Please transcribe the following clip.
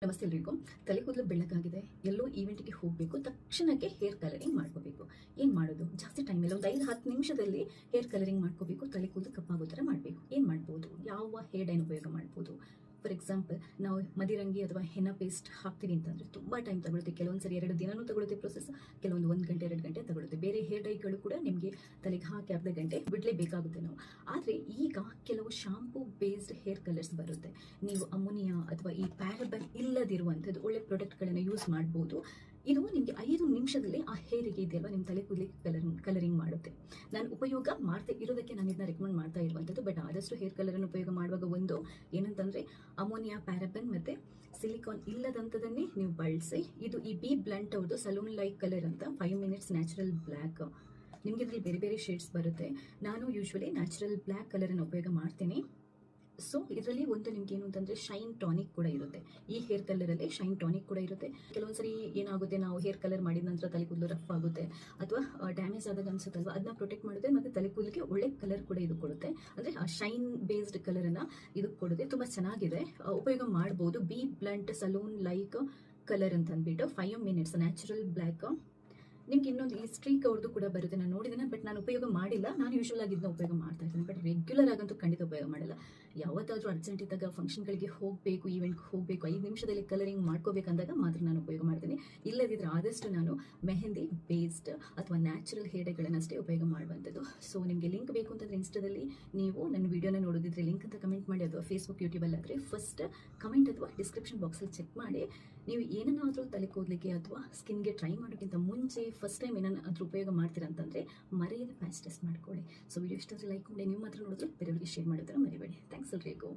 ನಮಸ್ತೆ ಎಲ್ರಿಗೂ. ತಲೆ ಕೂದಲು ಬೆಳ್ಳಗಾಗಿದೆ, ಎಲ್ಲೋ ಈವೆಂಟ್ಗೆ ಹೋಗಬೇಕು, ತಕ್ಷಣಕ್ಕೆ ಹೇರ್ ಕಲರಿಂಗ್ ಮಾಡ್ಕೋಬೇಕು. ಏನು ಮಾಡೋದು? ಜಾಸ್ತಿ ಟೈಮ್ ಇಲ್ಲ, ಒಂದು 5-10 ನಿಮಿಷದಲ್ಲಿ ಹೇರ್ ಕಲರಿಂಗ್ ಮಾಡ್ಕೋಬೇಕು. ತಲೆ ಕೂದಲು ಕಪ್ಪಾಗೋ ಥರ ಮಾಡಬೇಕು. ಏನು ಮಾಡ್ಬೋದು? ಯಾವ ಹೇರ್ ಡೈನ್ ಉಪಯೋಗ ಮಾಡ್ಬೋದು? ಫಾರ್ ಎಕ್ಸಾಂಪಲ್, ನಾವು ಮದಿರಂಗಿ ಅಥವಾ ಹೆನ್ನ ಪೇಸ್ಟ್ ಹಾಕ್ತೀವಿ ಅಂತಂದರೆ ತುಂಬ ಟೈಮ್ ತಗೊಳುತ್ತೆ. ಕೆಲವೊಂದು ಸರಿ 2 ದಿನನೂ ತಗೊಳುತ್ತೆ ಪ್ರೊಸೆಸ್, ಕೆಲವೊಂದು 1 ಗಂಟೆ 2 ಗಂಟೆ ತಗೊಳುತ್ತೆ. ಬೇರೆ ಹೇರ್ ಡೈಗಳು ಕೂಡ ನಿಮಗೆ ತಲೆಗೆ ಹಾಕಿ ಅರ್ಧ ಗಂಟೆ ಬಿಡಲೇಬೇಕಾಗುತ್ತೆ ನಾವು. ಆದರೆ ಈಗ ಕೆಲವು ಶಾಂಪೂ ಬೇಸ್ಡ್ ಹೇರ್ ಕಲರ್ಸ್ ಬರುತ್ತೆ. ನೀವು ಅಮೋನಿಯಾ ಅಥವಾ ಈ ಪ್ಯಾರಬನ್ ಇಲ್ಲದಿರುವಂಥದ್ದು ಒಳ್ಳೆ ಪ್ರಾಡಕ್ಟ್ಗಳನ್ನು ಯೂಸ್ ಮಾಡ್ಬೋದು. ಇದು ನಿಮಗೆ 5 ನಿಮಿಷದಲ್ಲಿ ಆ ಹೇರಿಗೆ ಇದೆಯಲ್ವ ನಿಮ್ಮ ತಲೆ ಕೂದಲಿಗೆ ಕಲರಿಂಗ್ ಮಾಡುತ್ತೆ. ನಾನು ಉಪಯೋಗ ಮಾಡ್ತಾ ಇರೋದಕ್ಕೆ ನಾನು ಇದನ್ನ ರೆಕಮೆಂಡ್ ಮಾಡ್ತಾ ಇರುವಂಥದ್ದು. ಬಟ್ ಆದಷ್ಟು ಹೇರ್ ಕಲರನ್ನು ಉಪಯೋಗ ಮಾಡುವಾಗ ಒಂದು ಏನಂತಂದರೆ ಅಮೋನಿಯಾ, ಪ್ಯಾರಬನ್ ಮತ್ತು ಸಿಲಿಕಾನ್ ಇಲ್ಲದಂಥದನ್ನೇ ನೀವು ಬಳಸಿ. ಇದು ಈ ಬಿ ಬ್ಲಂಟ್ ಅವ್ರದ್ದು ಸಲೂನ್ ಲೈಕ್ ಕಲರ್ ಅಂತ 5 ಮಿನಿಟ್ಸ್ ನ್ಯಾಚುರಲ್ ಬ್ಲ್ಯಾಕ್. ನಿಮಗೆ ಇದರಲ್ಲಿ ಬೇರೆ ಬೇರೆ ಶೇಡ್ಸ್ ಬರುತ್ತೆ. ನಾನು ಯೂಶ್ವಲಿ ನ್ಯಾಚುರಲ್ ಬ್ಲ್ಯಾಕ್ ಕಲರನ್ನು ಉಪಯೋಗ ಮಾಡ್ತೀನಿ. ಸೊ ಇದರಲ್ಲಿ ಒಂದು ನಿಮ್ಗೆ ಏನು ಅಂತಂದರೆ ಶೈನ್ ಟಾನಿಕ್ ಕೂಡ ಇರುತ್ತೆ. ಈ ಹೇರ್ ಕಲರಲ್ಲಿ ಶೈನ್ ಟಾನಿಕ್ ಕೂಡ ಇರುತ್ತೆ. ಕೆಲವೊಂದ್ಸರಿ ಏನಾಗುತ್ತೆ, ನಾವು ಹೇರ್ ಕಲರ್ ಮಾಡಿದ ನಂತರ ತಲೆ ಕೂದಲು ರಫ್ ಆಗುತ್ತೆ ಅಥವಾ ಡ್ಯಾಮೇಜ್ ಆದಾಗ ಅನ್ಸುತ್ತಲ್ವ, ಅದನ್ನ ಪ್ರೊಟೆಕ್ಟ್ ಮಾಡುತ್ತೆ. ಮತ್ತು ತಲೆ ಕೂದಲಿಗೆ ಒಳ್ಳೆ ಕಲರ್ ಕೂಡ ಇದು ಕೊಡುತ್ತೆ. ಅಂದರೆ ಆ ಶೈನ್ ಬೇಸ್ಡ್ ಕಲರನ್ನು ಇದು ಕೊಡುತ್ತೆ. ತುಂಬ ಚೆನ್ನಾಗಿದೆ, ಉಪಯೋಗ ಮಾಡ್ಬೋದು. B blunt salon like colour ಅಂತ ಅಂದ್ಬಿಟ್ಟು 5 ಮಿನಿಟ್ಸ್ ನ್ಯಾಚುರಲ್ ಬ್ಲ್ಯಾಕ್. ನಿಮ್ಗೆ ಇನ್ನೊಂದು ಈ ಸ್ಟ್ರೀಕ್ ಅವ್ರದ್ದು ಕೂಡ ಬರುತ್ತೆ, ನಾನು ನೋಡಿದ್ದೇನೆ. ಬಟ್ ನಾನು ಉಪಯೋಗ ಮಾಡಿಲ್ಲ. ನಾನು ಯೂಶ್ವಲ್ ಆಗಿ ಇದನ್ನ ಉಪಯೋಗ ಮಾಡ್ತಾ ಇದ್ದೀನಿ, ಬಟ್ ರೆಗ್ಯುಲರ್ ಆಗಂತೂ ಖಂಡಿತ ಉಪಯೋಗ ಮಾಡಲ್ಲ. ಯಾವತ್ತಾದರೂ ಅರ್ಜೆಂಟ್ ಇದ್ದಾಗ, ಫಂಕ್ಷನ್ಗಳಿಗೆ ಹೋಗಬೇಕು, ಈವೆಂಟ್ಗೆ ಹೋಗಬೇಕು, 5 ನಿಮಿಷದಲ್ಲಿ ಕಲರಿಂಗ್ ಮಾಡ್ಕೋಬೇಕಂದಾಗ ಮಾತ್ರ ನಾನು ಉಪಯೋಗ ಮಾಡ್ತೀನಿ. ಇಲ್ಲದಿದ್ದರೆ ಆದಷ್ಟು ನಾನು ಮೆಹಂದಿ ಬೇಸ್ಡ್ ಅಥವಾ ನ್ಯಾಚುರಲ್ ಹೇರ್ ಡೈಗಳನ್ನಷ್ಟೇ ಉಪಯೋಗ ಮಾಡುವಂಥದ್ದು. ಸೊ ನಿಮಗೆ ಲಿಂಕ್ ಬೇಕು ಅಂತಂದರೆ ಇನ್ಸ್ಟಾದಲ್ಲಿ ನೀವು ನನ್ನ ವೀಡಿಯೋನ ನೋಡೋದಿದ್ರೆ ಲಿಂಕ್ ಅಂತ ಕಮೆಂಟ್ ಮಾಡಿ, ಅಥವಾ ಫೇಸ್ಬುಕ್ ಯೂಟ್ಯೂಬಲ್ಲಿ ಆದರೆ ಫಸ್ಟ್ ಕಮೆಂಟ್ ಅಥವಾ ಡಿಸ್ಕ್ರಿಪ್ಷನ್ ಬಾಕ್ಸಲ್ಲಿ ಚೆಕ್ ಮಾಡಿ. ನೀವು ಏನನ್ನಾದರೂ ತಲೆ ಕೂದಲಿಗೆ ಅಥವಾ ಸ್ಕಿನ್ಗೆ ಟ್ರೈ ಮಾಡೋಕ್ಕಿಂತ ಮುಂಚೆ ಫಸ್ಟ್ ಟೈಮ್ ಏನಾದರೂ ಉಪಯೋಗ ಮಾಡ್ತೀರಾ ಅಂತಂದರೆ ಮರೆಯದೆ ಪ್ಯಾಚ್ ಟೆಸ್ಟ್ ಮಾಡ್ಕೊಳ್ಳಿ. ಸೊ ವಿಡಿಯೋ ಇಷ್ಟ ಆದರೆ ಲೈಕ್ ಮಾಡಿ, ನೀವು ಮಾತ್ರ ನೋಡಿದ್ರೆ ಬೇರೆಯವರಿಗೆ ಶೇರ್ ಮಾಡೋದನ್ನು ಮರಿಬೇಡಿ. ಥ್ಯಾಂಕ್ಸ್ ಎಲ್ರಿಗೂ.